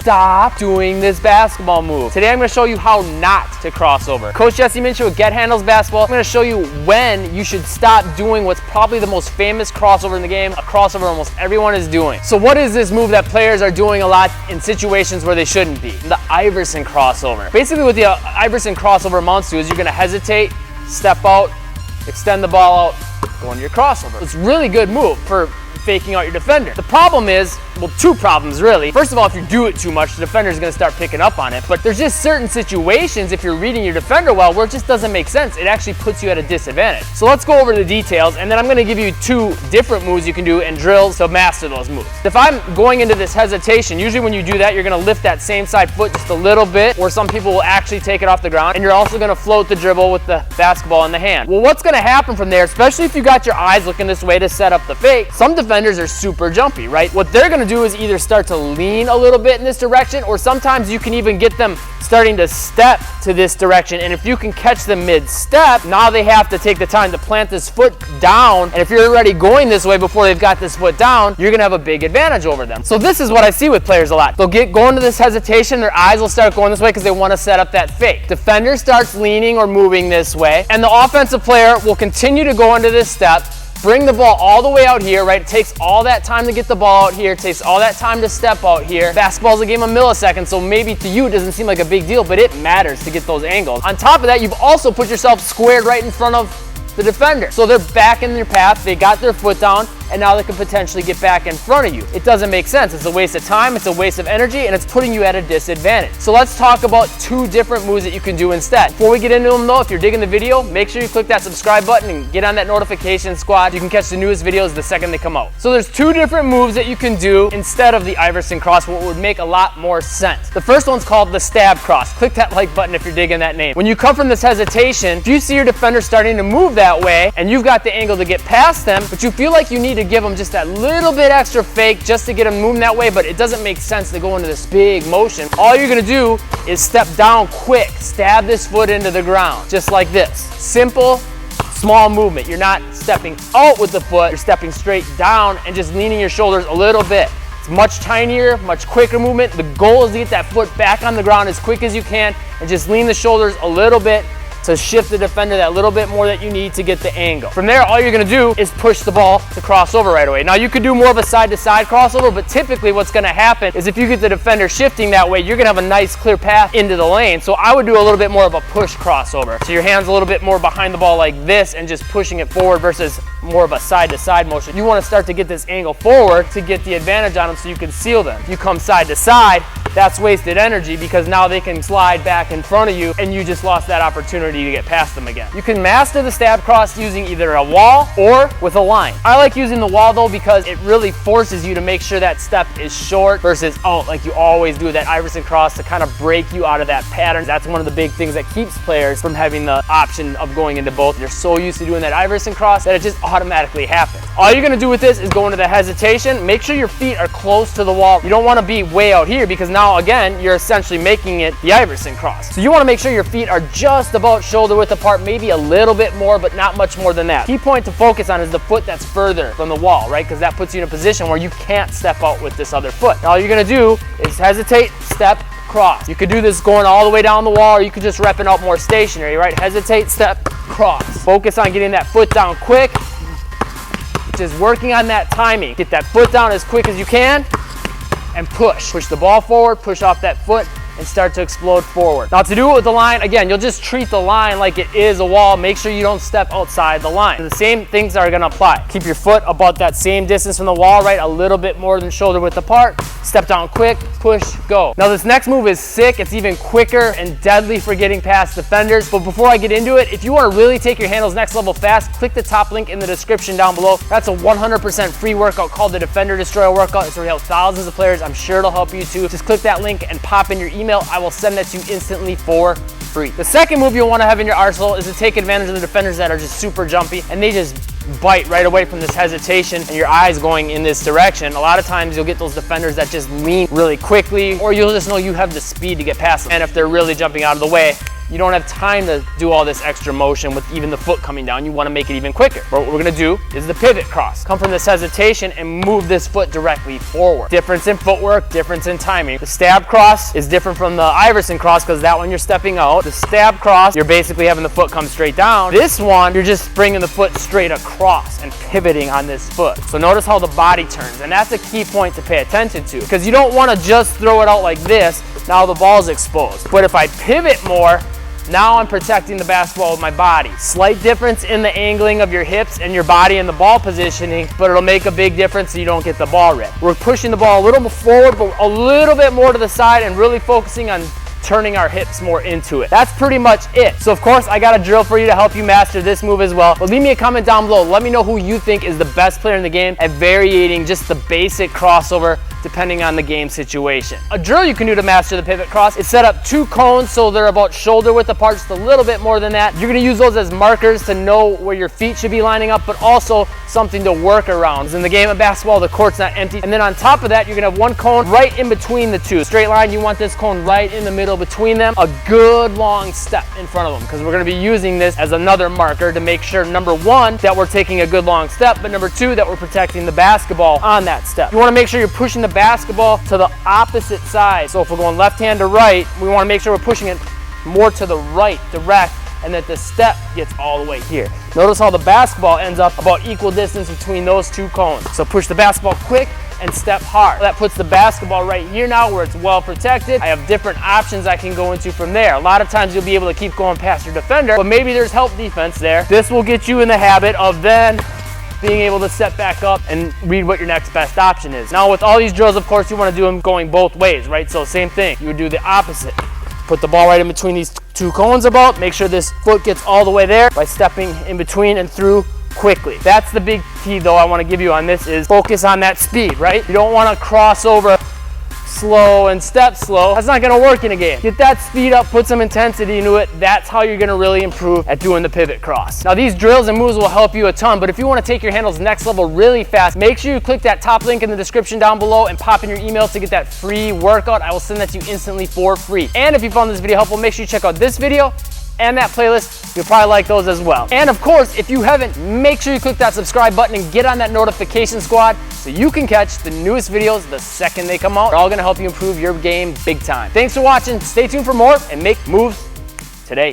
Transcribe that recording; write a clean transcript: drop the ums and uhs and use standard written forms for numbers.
stop doing this basketball move. Today I'm gonna show you how not to crossover. Coach Jesse Minshew with Get Handles Basketball. I'm gonna show you when you should stop doing what's probably the most famous crossover in the game, a crossover almost everyone is doing. So what is this move that players are doing a lot in situations where they shouldn't be? The Iverson Crossover. Basically what the Iverson Crossover amounts to is you're gonna hesitate, step out, extend the ball out, go into your crossover. It's a really good move for faking out your defender. The problem is, well, two problems really. First of all, if you do it too much, the defender is going to start picking up on it. But there's just certain situations, if you're reading your defender well, where it just doesn't make sense. It actually puts you at a disadvantage. So let's go over the details, and then I'm going to give you two different moves you can do and drills to master those moves. If I'm going into this hesitation, usually when you do that, you're going to lift that same side foot just a little bit, or some people will actually take it off the ground, and you're also going to float the dribble with the basketball in the hand. Well, what's going to happen from there, especially if you got your eyes looking this way to set up the fake, some defenders are super jumpy, right? What they're going to do is either start to lean a little bit in this direction, or sometimes you can even get them starting to step to this direction, and if you can catch them mid-step, now they have to take the time to plant this foot down, and if you're already going this way before they've got this foot down, you're gonna have a big advantage over them. So this is what I see with players a lot. They'll get going to this hesitation, their eyes will start going this way because they want to set up that fake. Defender starts leaning or moving this way, and the offensive player will continue to go into this step, bring the ball all the way out here, right? It takes all that time to get the ball out here. It takes all that time to step out here. Basketball's a game of milliseconds, so maybe to you it doesn't seem like a big deal, but it matters to get those angles. On top of that, you've also put yourself squared right in front of the defender. So they're back in their path, they got their foot down, and now they can potentially get back in front of you. It doesn't make sense. It's a waste of time, it's a waste of energy, and it's putting you at a disadvantage. So let's talk about two different moves that you can do instead. Before we get into them though, if you're digging the video, make sure you click that subscribe button and get on that notification squad. You can catch the newest videos the second they come out. So there's two different moves that you can do instead of the Iverson cross, what would make a lot more sense. The first one's called the stab cross. Click that like button if you're digging that name. When you come from this hesitation, if you see your defender starting to move that way, and you've got the angle to get past them, but you feel like you need to give them just that little bit extra fake just to get them moving that way, but it doesn't make sense to go into this big motion. All you're gonna do is step down quick, stab this foot into the ground, just like this. Simple, small movement. You're not stepping out with the foot, you're stepping straight down and just leaning your shoulders a little bit. It's much tinier, much quicker movement. The goal is to get that foot back on the ground as quick as you can and just lean the shoulders a little bit to shift the defender that little bit more that you need to get the angle. From there, all you're gonna do is push the ball to crossover right away. Now you could do more of a side-to-side crossover, but typically what's gonna happen is if you get the defender shifting that way, you're gonna have a nice clear path into the lane. So I would do a little bit more of a push crossover. So your hand's a little bit more behind the ball like this and just pushing it forward versus more of a side-to-side motion. You wanna start to get this angle forward to get the advantage on them so you can seal them. If you come side-to-side, that's wasted energy because now they can slide back in front of you and you just lost that opportunity to get past them again. You can master the stab cross using either a wall or with a line. I like using the wall though because it really forces you to make sure that step is short versus out like you always do that Iverson cross to kind of break you out of that pattern. That's one of the big things that keeps players from having the option of going into both. They're so used to doing that Iverson cross that it just automatically happens. All you're gonna do with this is go into the hesitation. Make sure your feet are close to the wall. You don't wanna be way out here because now again, you're essentially making it the Iverson cross. So you wanna make sure your feet are just about shoulder width apart, maybe a little bit more, but not much more than that. Key point to focus on is the foot that's further from the wall, right? Because that puts you in a position where you can't step out with this other foot. Now all you're gonna do is hesitate, step, cross. You could do this going all the way down the wall, or you could just rep it out more stationary, right? Hesitate, step, cross. Focus on getting that foot down quick, just working on that timing. Get that foot down as quick as you can, and push. Push the ball forward, push off that foot, and start to explode forward. Now to do it with the line, again, you'll just treat the line like it is a wall. Make sure you don't step outside the line. The same things are gonna apply. Keep your foot about that same distance from the wall, right? A little bit more than shoulder width apart. Step down quick, push, go. Now this next move is sick. It's even quicker and deadly for getting past defenders. But before I get into it, if you wanna really take your handles next level fast, click the top link in the description down below. That's a 100% free workout called the Defender Destroyer Workout. It's where we help thousands of players. I'm sure it'll help you too. Just click that link and pop in your email. I will send that to you instantly for free. The second move you'll want to have in your arsenal is to take advantage of the defenders that are just super jumpy and they just bite right away from this hesitation and your eyes going in this direction. A lot of times you'll get those defenders that just lean really quickly, or you'll just know you have the speed to get past them. And if they're really jumping out of the way, you don't have time to do all this extra motion with even the foot coming down. You want to make it even quicker. But what we're going to do is the pivot cross. Come from this hesitation and move this foot directly forward. Difference in footwork, difference in timing. The stab cross is different from the Iverson cross because that one you're stepping out. The stab cross, you're basically having the foot come straight down. This one, you're just bringing the foot straight across and pivoting on this foot. So notice how the body turns, and that's a key point to pay attention to because you don't want to just throw it out like this. Now the ball's exposed. But if I pivot more, now I'm protecting the basketball with my body. Slight difference in the angling of your hips and your body and the ball positioning, but it'll make a big difference so you don't get the ball ripped. We're pushing the ball a little bit forward, but a little bit more to the side and really focusing on turning our hips more into it. That's pretty much it. So of course, I got a drill for you to help you master this move as well. But leave me a comment down below. Let me know who you think is the best player in the game at varying just the basic crossover depending on the game situation. A drill you can do to master the pivot cross is set up 2 cones so they're about shoulder width apart, just a little bit more than that. You're gonna use those as markers to know where your feet should be lining up, but also something to work around. In the game of basketball, the court's not empty. And then on top of that, you're gonna have 1 cone right in between the 2. Straight line, you want this cone right in the middle between them. A good long step in front of them because we're gonna be using this as another marker to make sure, number 1, that we're taking a good long step, but number 2, that we're protecting the basketball on that step. You wanna make sure you're pushing the basketball to the opposite side. So if we're going left hand to right, we wanna make sure we're pushing it more to the right, direct, and that the step gets all the way here. Notice how the basketball ends up about equal distance between those 2 cones. So push the basketball quick and step hard. That puts the basketball right here now where it's well protected. I have different options I can go into from there. A lot of times you'll be able to keep going past your defender, but maybe there's help defense there. This will get you in the habit of then being able to step back up and read what your next best option is. Now with all these drills, of course, you want to do them going both ways, right? So same thing, you would do the opposite. Put the ball right in between these 2 cones about, make sure this foot gets all the way there by stepping in between and through quickly. That's the big key though I want to give you on this is focus on that speed, right? You don't want to cross over slow and step slow. That's not going to work in a game. Get that speed up, put some intensity into it. That's how you're going to really improve at doing the pivot cross. Now these drills and moves will help you a ton, but if you want to take your handles next level really fast, make sure you click that top link in the description down below and pop in your email to get that free workout. I will send that to you instantly for free. And if you found this video helpful, make sure you check out this video and that playlist. You'll probably like those as well. And of course, if you haven't, make sure you click that subscribe button and get on that notification squad so you can catch the newest videos the second they come out. They're all gonna help you improve your game big time. Thanks for watching. Stay tuned for more and make moves today.